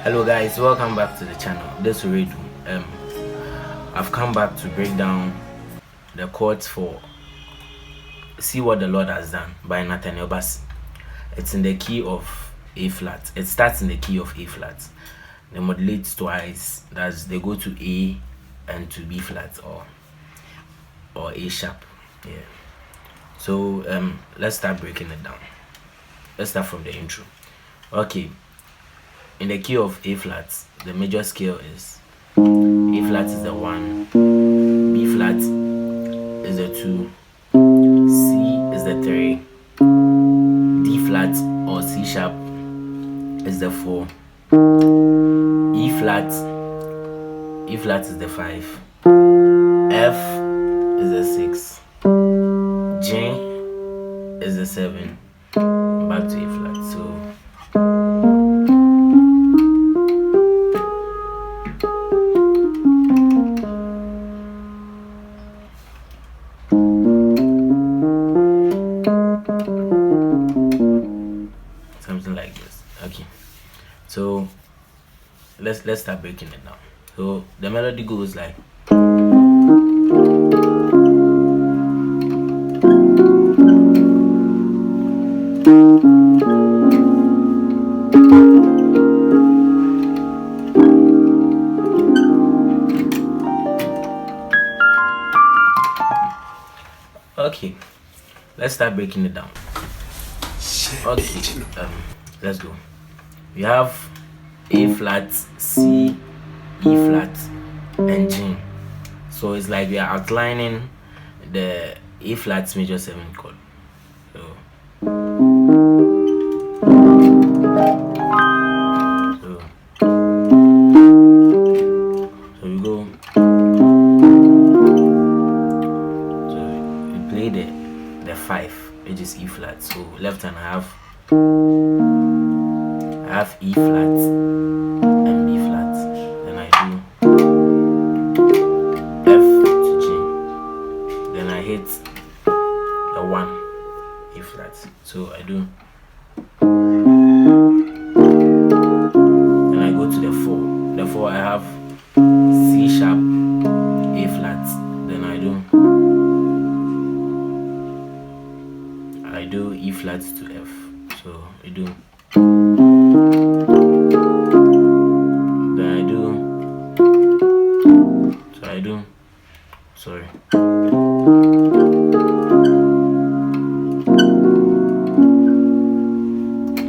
Hello guys, welcome back to the channel. This is Redu. I've come back to break down the chords for See What the Lord Has Done by Nathaniel Bassey. It's in the key of A flat. It starts in the key of A flat. They modulate twice. That's they go to A and to B flat or A sharp. Yeah. So let's start breaking it down. Let's start from the intro. Okay. In the key of A flat, the major scale is A flat is the 1, B flat is the 2, C is the 3, D flat or C sharp is the 4, E flat is the 5, F is the 6, G is the 7, back to A flat. So something like this. Okay, so let's start breaking it down. So the melody goes like okay, let's start breaking it down. Okay, let's go. We have A flat, C, E flat, and G. So it's like we are outlining the A flat major 7 chord. So we go. So we play the 5, which is E flat. So left hand I have E flat and B flat. Then I do F to G. Then I hit the 1, E flat. So I do. Then I go to the 4. The 4 I have C sharp, A flat. Then I do E flat to F. So I do. Then I do. So I do. Sorry.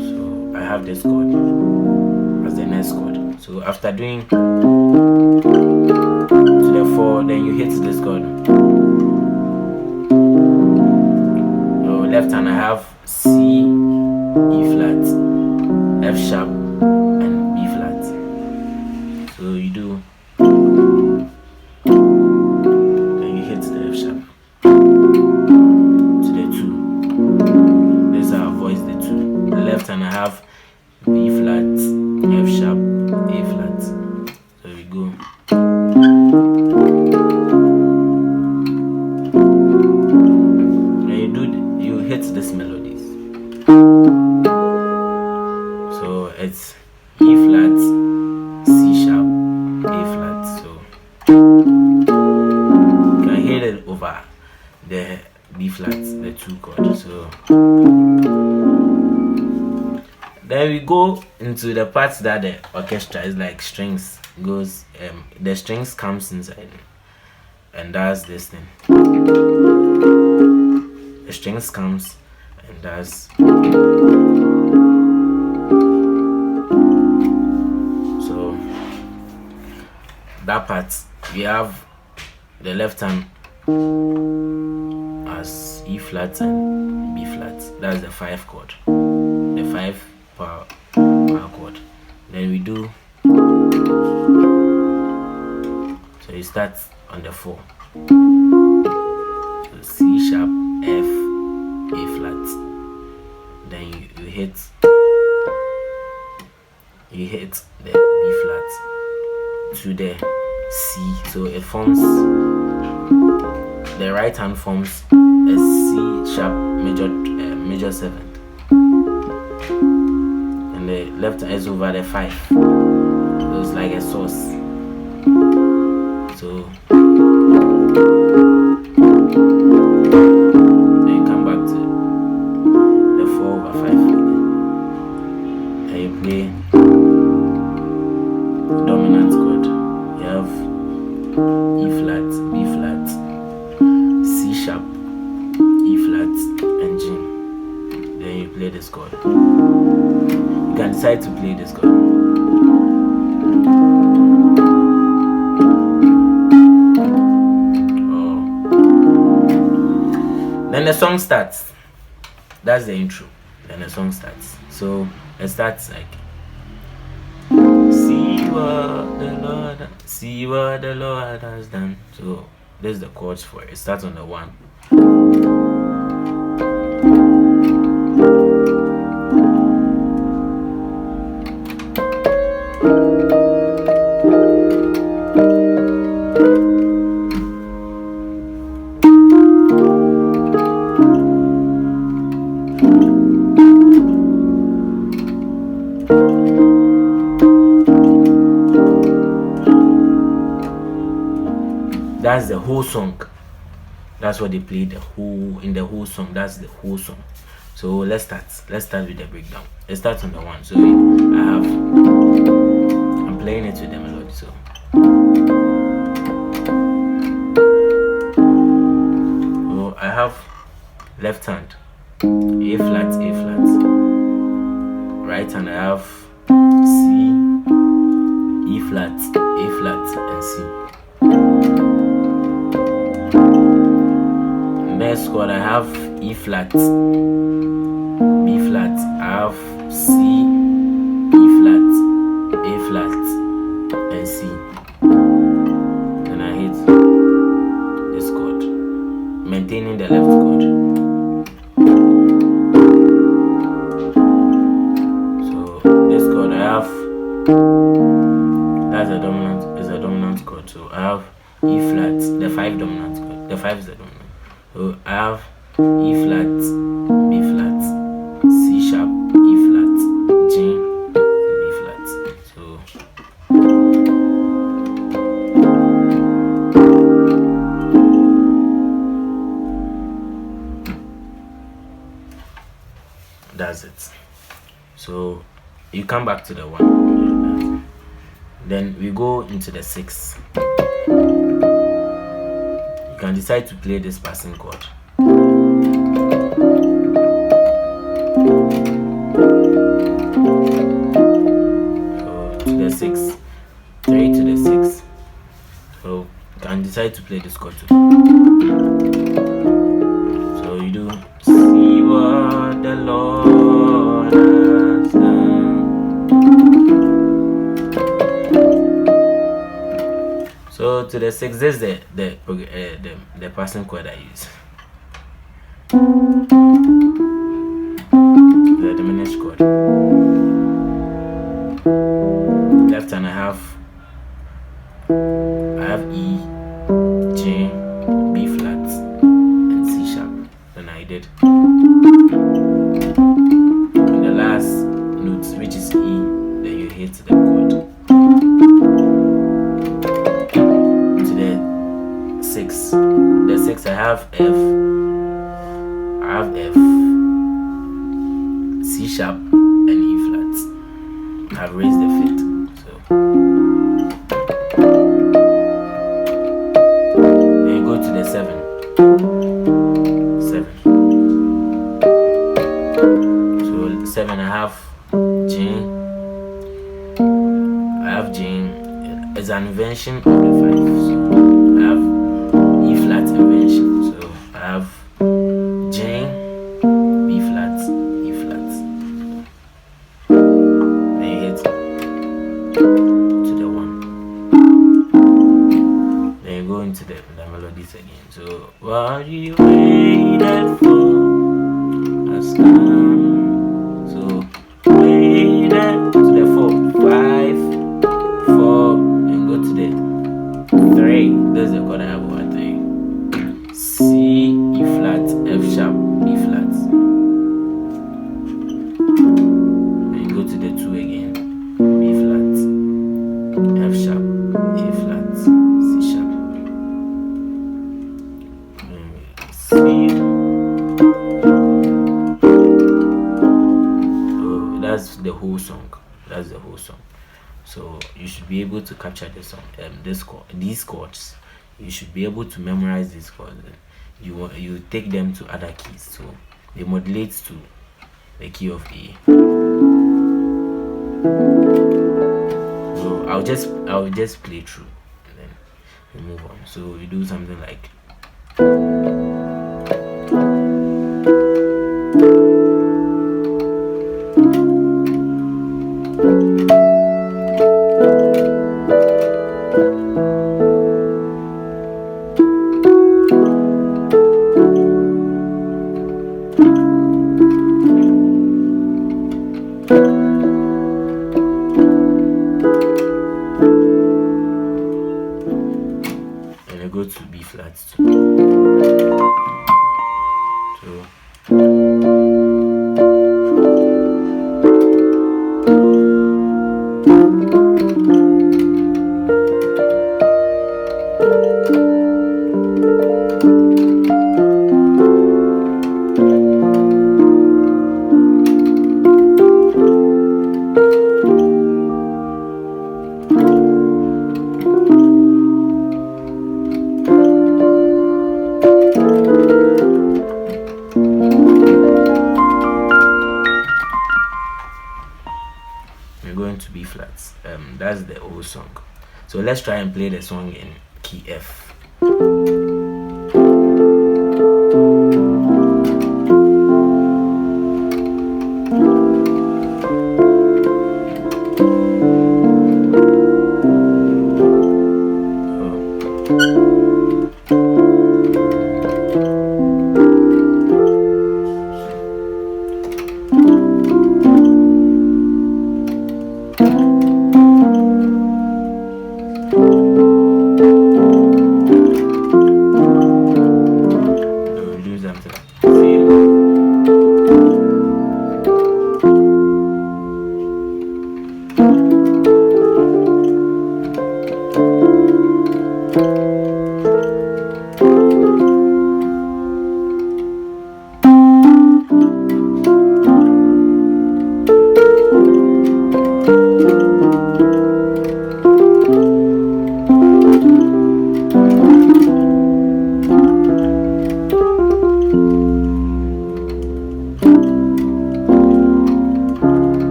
So I have this chord as the next chord. So after doing to the 4, then you hit this chord. Left hand I have C, E flat, F sharp, and B flat. So you do, then you hit the F sharp to the 2. This is our voice, the 2. The left hand I have B flat, F sharp, A flat. So we go. Hit these melodies. So it's E flat, C sharp, A flat. So you can hear it over the B flat, the 2 chord. So then we go into the parts that the orchestra is like strings goes. The strings comes inside, and that's this thing. The strings comes and does. So that part we have the left hand as E flat and B flat. That's the 5 chord, the 5 power chord. Then we do. So you start on the 4. So C sharp, F, A flat. Then you hit the B flat to the C. So it forms, the right hand forms a C sharp major 7, and the left hand is over the 5. it's like a sauce. So then you come back to the 4/5 again. Then you play dominant chord. You have E flat, B flat, C sharp, E flat, and G. Then you play this chord. You can decide to play this chord. Then the song starts. That's the intro. Then the song starts. So it starts like, see what the Lord has done. So this is the chords for it. It starts on the 1. That's the whole song. That's what they play in the whole song. That's the whole song. So let's start with the breakdown. It starts on the 1. So I'm playing it with the melody. So I have left hand A flat, A flat. Right hand I have C, E flat, A flat, and C. Next chord I have E flat, B flat, I have C, E flat, A flat, and C. Then I hit this chord, maintaining the left chord. So this chord I have, that's a dominant chord. So I have E flat, the 5 dominant chord. The 5 is the dominant. So I have E flat, B flat, C sharp, E flat, G, and B flat. So that's it. So you come back to the 1. Then we go into the 6. You can decide to play this passing chord. So to the 6, 3 to the 6. So you can decide to play this chord too. So you do see what the Lord has done. So to the 6, this is the passing chord I use. The diminished chord. Left hand I have E, G, B flat, and C sharp. Then I did. And the last note, which is E, then you hit the chord. The 6 I have F, C sharp, and E flat. I've raised the 5th. So then you go to the 7. So 7 I have G. It's an invention of the 5. So I have E flat invention. So I have G, B flat, E flat. Then you hit to the 1. Then you go into the melodies again. So what you waited for has come. So waited to the 4, 5, 4, and go to the 3. There's the chord I have over 3. C, E flat, F sharp, B flat. Then you go to the 2 again. B flat, whole song. That's the whole song. So you should be able to capture the song, these chords. You should be able to memorize these chords. You take them to other keys, so they modulate to the key of A. So I'll just play through and then we move on. So we do something like go to B flat too. So going to B flats. That's the whole song. So let's try and play the song in key F.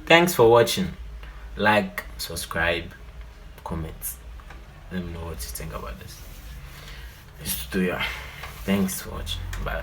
Thanks for watching. Like, subscribe, comment. Let me know what you think about this tutorial. Thanks for watching. Bye.